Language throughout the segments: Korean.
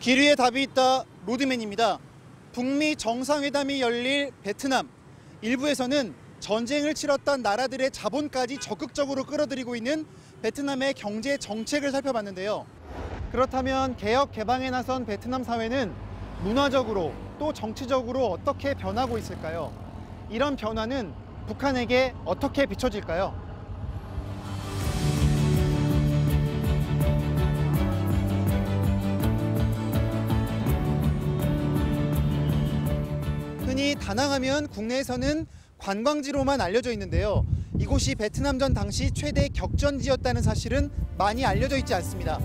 길 위에 답이 있다 로드맨입니다. 북미 정상회담이 열릴 베트남. 일부에서는 전쟁을 치렀던 나라들의 자본까지 적극적으로 끌어들이고 있는 베트남의 경제 정책을 살펴봤는데요. 그렇다면 개혁 개방에 나선 베트남 사회는 문화적으로 또 정치적으로 어떻게 변하고 있을까요? 이런 변화는 북한에게 어떻게 비춰질까요? 흔히 다낭하면 국내에서는 관광지로만 알려져 있는데요. 이곳이 베트남전 당시 최대 격전지였다는 사실은 많이 알려져 있지 않습니다.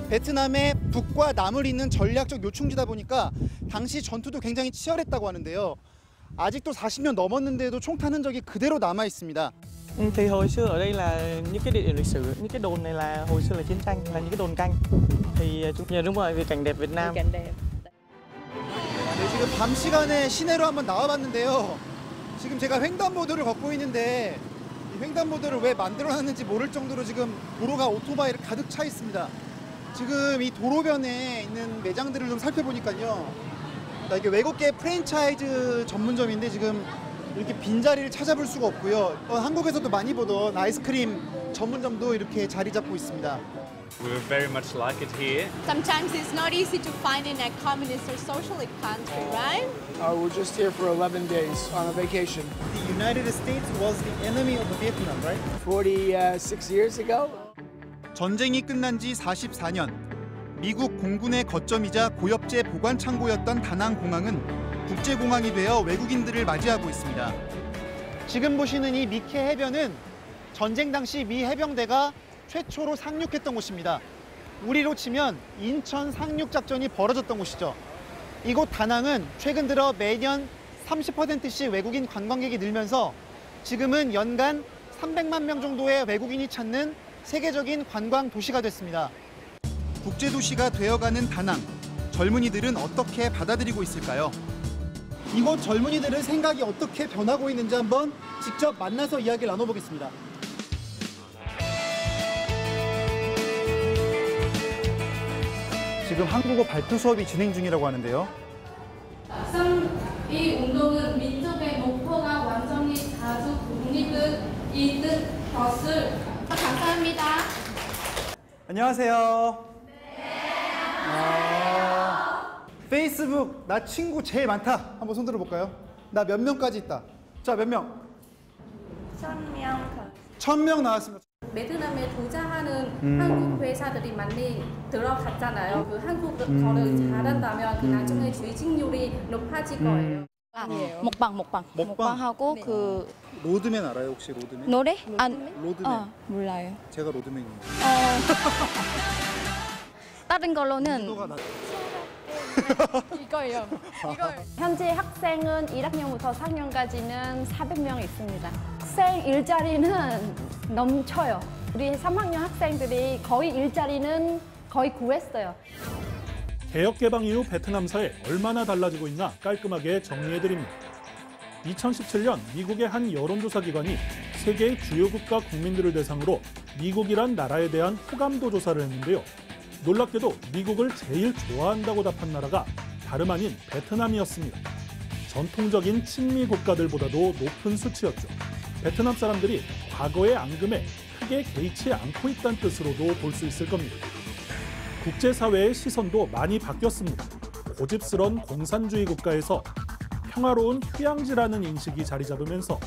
베트남의 북과 남을 잇는 전략적 요충지다 보니까 당시 전투도 굉장히 치열했다고 하는데요. 아직도 40년 넘었는데도 총탄 흔적이 그대로 남아 있습니다. Thì hồi xưa ở đây là những cái địa điểm lịch sử, những cái đồn này là hồi xưa là chiến tranh, là những cái đồn canh. Thì đúng rồi, vì cảnh đẹp Việt Nam. cảnh đẹp. 네, 지금 밤 시간에 시내로 한번 나와봤는데요. 지금 제가 횡단보도를 걷고 있는데 이 횡단보도를 왜 만들어놨는지 모를 정도로 지금 도로가 오토바이를 가득 차 있습니다. 지금 이 도로변에 있는 매장들을 좀 살펴보니까요. 이게 외국계 프랜차이즈 전문점인데 지금 이렇게 빈자리를 찾아볼 수가 없고요. 한국에서도 많이 보던 아이스크림 전문점도 이렇게 자리 잡고 있습니다. We very much like it here. Sometimes it's not easy to find in a communist or socialist country, right? We're just here for 11 days on a vacation. The United States was the enemy of Vietnam, right? 46 years ago. 전쟁이 끝난 지 44년. 미국 공군의 거점이자 고엽제 보관 창고였던 다낭 공항은 국제공항이 되어 외국인들을 맞이하고 있습니다. 지금 보시는 이 미케 해변은 전쟁 당시 미 해병대가 최초로 상륙했던 곳입니다. 우리로 치면 인천 상륙작전이 벌어졌던 곳이죠. 이곳 다낭은 최근 들어 매년 30%씩 외국인 관광객이 늘면서 지금은 연간 300만 명 정도의 외국인이 찾는 세계적인 관광 도시가 됐습니다. 국제도시가 되어가는 다낭. 젊은이들은 어떻게 받아들이고 있을까요? 이곳 젊은이들의 생각이 어떻게 변하고 있는지 한번 직접 만나서 이야기를 나눠보겠습니다. 지금 한국어 발표 수업이 진행 중이라고 하는데요. 이 운동은 민족의 목표가 완전히 가족 독립을 이룬 것을 감사합니다. 안녕하세요. 페이스북 나 친구 제일 많다. 한번 손 들어볼까요? 나 몇 명까지 있다. 자, 몇 명? 1000명. 1000명 나왔습니다. 베트남에 투자하는 한국 회사들이 많이 들어갔잖아요. 그 한국어를 잘한다면 그 나중에 수익률이 높아질 거예요. 먹방하고 네. 그 로드맨 알아요, 혹시 로드맨? 노래? 로드맨. 몰라요. 제가 로드맨입니다. 다른 걸로는 이거예요. 현재 학생은 1학년부터 4학년까지는 400명 있습니다. 학생 일자리는 넘쳐요. 우리 3학년 학생들이 거의 일자리는 거의 구했어요. 개혁 개방 이후 베트남 사회 얼마나 달라지고 있나 깔끔하게 정리해드립니다. 2017년 미국의 한 여론조사 기관이 세계의 주요 국가 국민들을 대상으로 미국이란 나라에 대한 호감도 조사를 했는데요. 놀랍게도 미국을 제일 좋아한다고 답한 나라가 다름 아닌 베트남이었습니다. 전통적인 친미 국가들보다도 높은 수치였죠. 베트남 사람들이 과거의 앙금에 크게 개의치 않고 있다는 뜻으로도 볼 수 있을 겁니다. 국제사회의 시선도 많이 바뀌었습니다. 고집스런 공산주의 국가에서 평화로운 휴양지라는 인식이 자리 잡으면서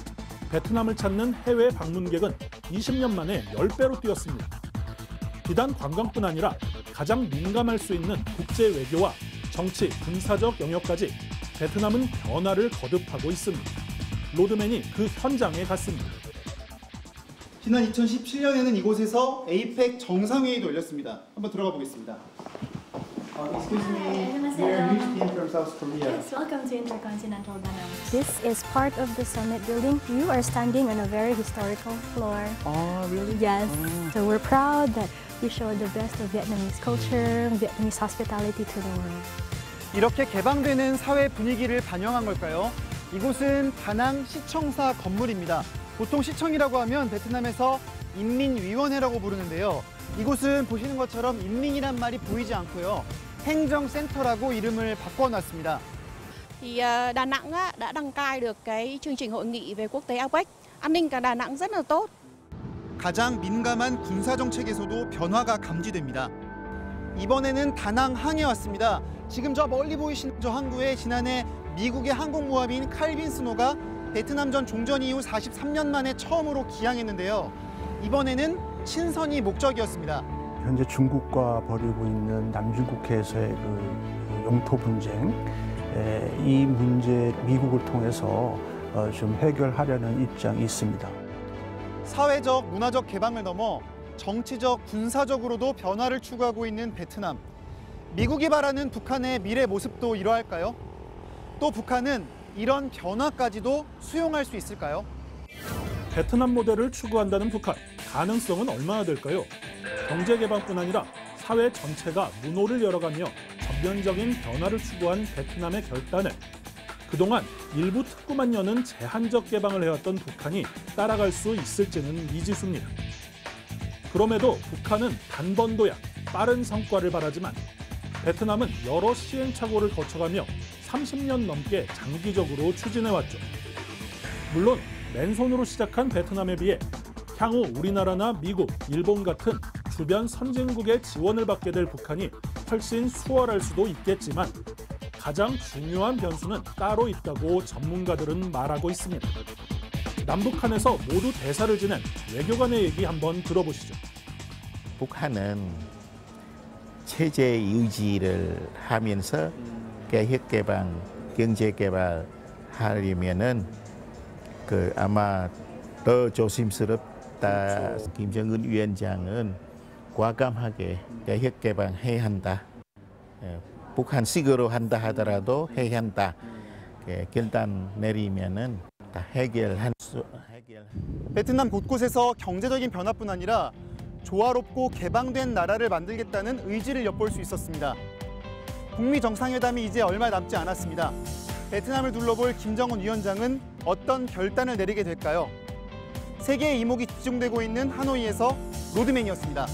베트남을 찾는 해외 방문객은 20년 만에 10배로 뛰었습니다. 비단 관광뿐 아니라 가장 민감할 수 있는 국제 외교와 정치, 군사적 영역까지 베트남은 변화를 거듭하고 있습니다. 로드맨이 그 현장에 갔습니다. 지난 2017년에는 이곳에서 에이펙 정상회의도 열렸습니다. 한번 들어가 보겠습니다. Excuse me, we are new team from South Korea. Yes, welcome to Intercontinental Danang. This is part of the summit building. You are standing on a very historical floor. Oh, really? Yes. So we're proud that we show the best of Vietnamese culture, Vietnamese hospitality to the world. 이렇게 개방되는 사회 분위기를 반영한 걸까요? 이곳은 다낭 시청사 건물입니다. 보통 시청이라고 하면 베트남에서 인민위원회라고 부르는데요. 이곳은 보시는 것처럼 인민이란 말이 보이지 않고요. 행정센터라고 이름을 바꿔놨습니다. Thì Đà Nẵng đã đăng cai được cái chương trình hội nghị về quốc tế APEC. An ninh cả Đà Nẵng rất là tốt. 가장 민감한 군사 정책에서도 변화가 감지됩니다. 이번에는 다낭항에 왔습니다. 지금 저 멀리 보이시는 저 항구에 지난해 미국의 항공모함인 칼빈 스노가 베트남전 종전 이후 43년 만에 처음으로 기항했는데요. 이번에는 친선이 목적이었습니다. 현재 중국과 벌이고 있는 남중국해에서의 그 영토 분쟁, 이 문제 미국을 통해서 좀 해결하려는 입장이 있습니다. 사회적, 문화적 개방을 넘어 정치적, 군사적으로도 변화를 추구하고 있는 베트남. 미국이 바라는 북한의 미래 모습도 이러할까요? 또 북한은 이런 변화까지도 수용할 수 있을까요? 베트남 모델을 추구한다는 북한, 가능성은 얼마나 될까요? 경제 개방뿐 아니라 사회 전체가 문호를 열어가며 전면적인 변화를 추구한 베트남의 결단을 그동안 일부 특구만 여는 제한적 개방을 해왔던 북한이 따라갈 수 있을지는 미지수입니다. 그럼에도 북한은 단번도약, 빠른 성과를 바라지만 베트남은 여러 시행착오를 거쳐가며 30년 넘게 장기적으로 추진해왔죠. 물론 맨손으로 시작한 베트남에 비해 향후 우리나라나 미국, 일본 같은 주변 선진국의 지원을 받게 될 북한이 훨씬 수월할 수도 있겠지만 가장 중요한 변수는 따로 있다고 전문가들은 말하고 있습니다. 남북한에서 모두 대사를 지낸 외교관의 얘기 한번 들어보시죠. 북한은 체제 유지를 하면서 개혁 개방, 경제 개발 하려면은 아마 더 조심스럽다. 김정은 위원장은 과감하게 개혁 개방해야 한다. 북한식으로 한다 하더라도 해야 한다. 결단 내리면은 다 해결. 베트남 곳곳에서 경제적인 변화뿐 아니라 조화롭고 개방된 나라를 만들겠다는 의지를 엿볼 수 있었습니다. 북미 정상회담이 이제 얼마 남지 않았습니다. 베트남을 둘러볼 김정은 위원장은 어떤 결단을 내리게 될까요? 세계의 이목이 집중되고 있는 하노이에서 로드맨이었습니다.